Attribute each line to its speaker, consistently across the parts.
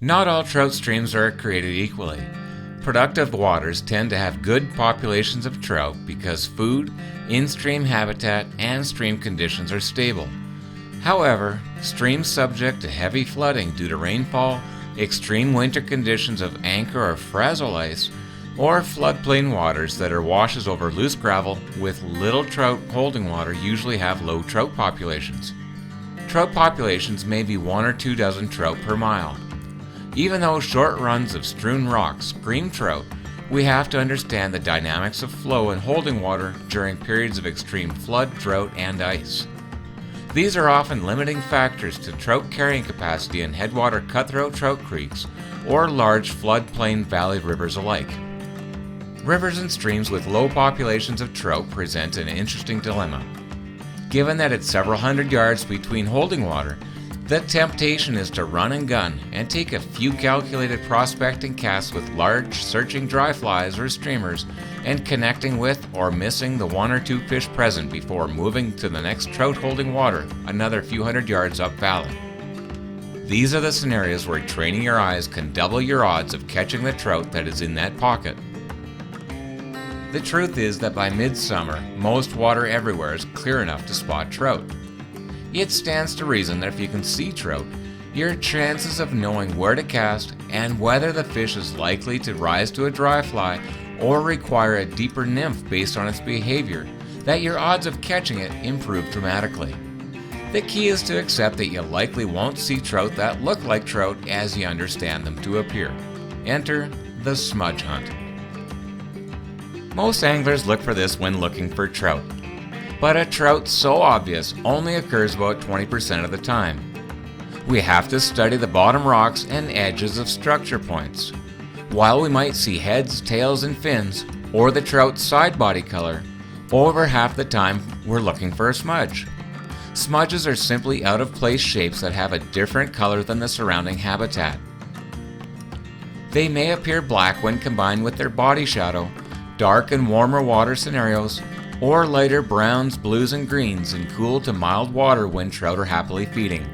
Speaker 1: Not all trout streams are created equally. Productive waters tend to have good populations of trout because food, in-stream habitat, and stream conditions are stable. However, streams subject to heavy flooding due to rainfall, extreme winter conditions of anchor or frazzle ice, or floodplain waters that are washes over loose gravel with little trout holding water usually have low trout populations. Trout populations may be 1 or 2 dozen trout per mile. Even though short runs of strewn rocks scream trout, we have to understand the dynamics of flow and holding water during periods of extreme flood, drought, and ice. These are often limiting factors to trout carrying capacity in headwater cutthroat trout creeks or large floodplain valley rivers alike. Rivers and streams with low populations of trout present an interesting dilemma. Given that it's several hundred yards between holding water, the temptation is to run and gun and take a few calculated prospecting casts with large searching dry flies or streamers and connecting with or missing the 1 or 2 fish present before moving to the next trout holding water another few hundred yards up valley. These are the scenarios where training your eyes can double your odds of catching the trout that is in that pocket. The truth is that by midsummer, most water everywhere is clear enough to spot trout. It stands to reason that if you can see trout, your chances of knowing where to cast and whether the fish is likely to rise to a dry fly or require a deeper nymph based on its behavior, that your odds of catching it improve dramatically. The key is to accept that you likely won't see trout that look like trout as you understand them to appear. Enter the smudge hunt. Most anglers look for this when looking for trout. But a trout so obvious only occurs about 20% of the time. We have to study the bottom rocks and edges of structure points. While we might see heads, tails, and fins, or the trout's side body color, over half the time we're looking for a smudge. Smudges are simply out of place shapes that have a different color than the surrounding habitat. They may appear black when combined with their body shadow, dark and warmer water scenarios, or lighter browns, blues, and greens in cool to mild water when trout are happily feeding.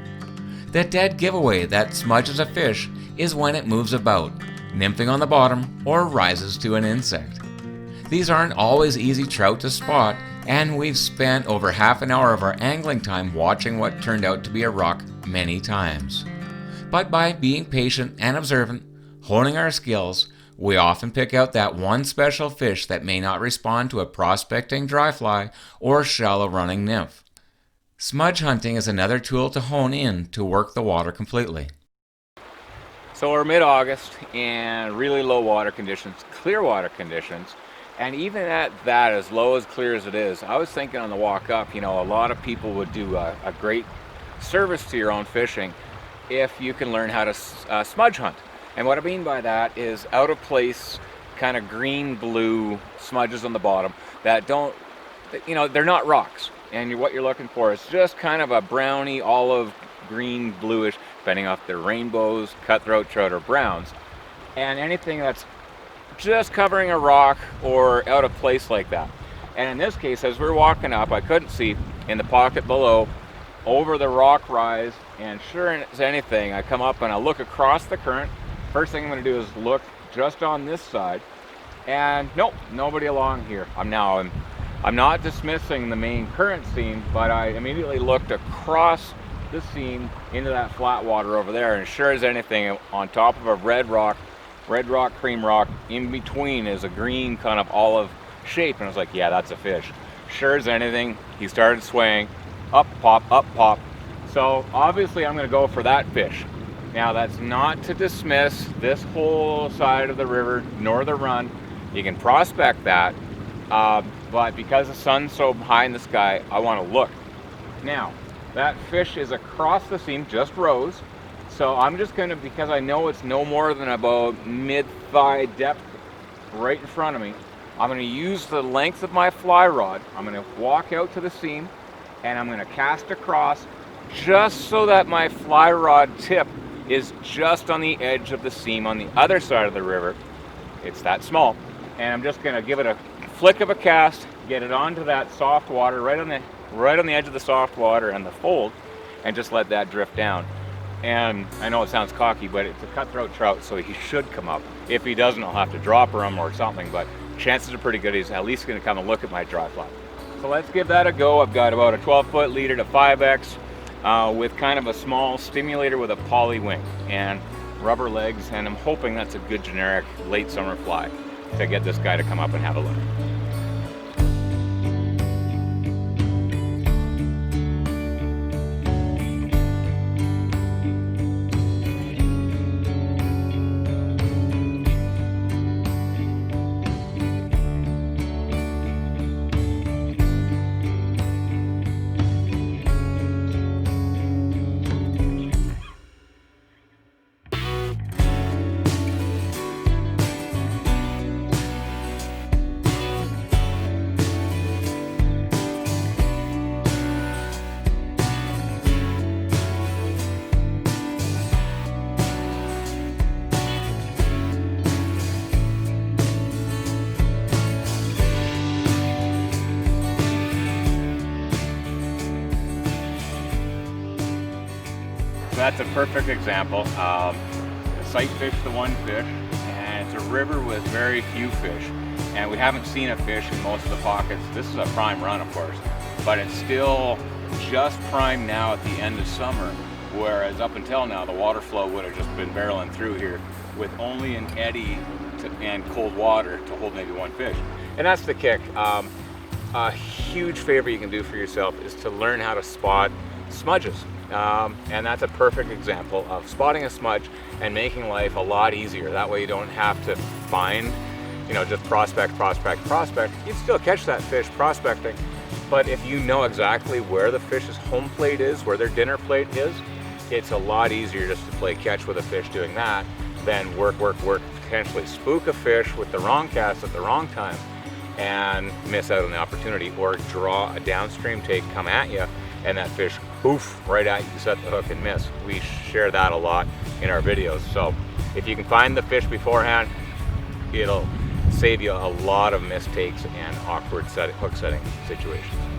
Speaker 1: The dead giveaway that smudge is a fish is when it moves about, nymphing on the bottom or rises to an insect. These aren't always easy trout to spot, and we've spent over half an hour of our angling time watching what turned out to be a rock many times. But by being patient and observant, honing our skills, we often pick out that one special fish that may not respond to a prospecting dry fly or shallow running nymph. Smudge hunting is another tool to hone in to work the water completely.
Speaker 2: So we're mid-August and really low water conditions, clear water conditions, and even at that, as low as clear as it is, I was thinking on the walk up, a lot of people would do a great service to your own fishing if you can learn how to smudge hunt. And what I mean by that is out of place, kind of green-blue smudges on the bottom that don't, they're not rocks. And what you're looking for is just kind of a browny, olive, green, bluish, depending on if they're rainbows, cutthroat trout, or browns. And anything that's just covering a rock or out of place like that. And in this case, as we're walking up, I couldn't see in the pocket below, over the rock rise, and sure as anything, I come up and I look across the current. First thing I'm going to do is look just on this side, and nope, nobody along here. I'm not dismissing the main current seam, but I immediately looked across the seam into that flat water over there, and sure as anything, on top of a red rock, cream rock, in between is a green kind of olive shape, and I was like, yeah, that's a fish. Sure as anything, he started swaying, up pop. So obviously I'm going to go for that fish. Now that's not to dismiss this whole side of the river nor the run. You can prospect that, but because the sun's so high in the sky, I want to look. Now that fish is across the seam, just rose. So I'm just going to, because I know it's no more than about mid-thigh depth right in front of me, I'm going to use the length of my fly rod. I'm going to walk out to the seam and I'm going to cast across just so that my fly rod tip is just on the edge of the seam on the other side of the river. It's that small. And I'm just going to give it a flick of a cast, get it onto that soft water, right on the edge of the soft water and the fold, and just let that drift down. And I know it sounds cocky, but it's a cutthroat trout, so he should come up. If he doesn't, I'll have to drop him or something, but chances are pretty good he's at least gonna come and look at my dry fly. So let's give that a go. I've got about a 12-foot leader to 5X with kind of a small stimulator with a poly wing and rubber legs, and I'm hoping that's a good generic late summer fly to get this guy to come up and have a look. That's a perfect example. Sight fish the one fish, and it's a river with very few fish, and we haven't seen a fish in most of the pockets. This is a prime run, of course, but it's still just prime now at the end of summer, whereas up until now the water flow would have just been barreling through here with only an eddy and cold water to hold maybe one fish. And that's the kick. A huge favor you can do for yourself is to learn how to spot smudges. And that's a perfect example of spotting a smudge and making life a lot easier. That way you don't have to find, just prospect. You'd still catch that fish prospecting, but if you know exactly where the fish's home plate is, where their dinner plate is, it's a lot easier just to play catch with a fish doing that than work, potentially spook a fish with the wrong cast at the wrong time and miss out on the opportunity, or draw a downstream take, come at you, and that fish poof right at you, set the hook and miss. We share that a lot in our videos. So if you can find the fish beforehand, it'll save you a lot of mistakes and awkward hook setting situations.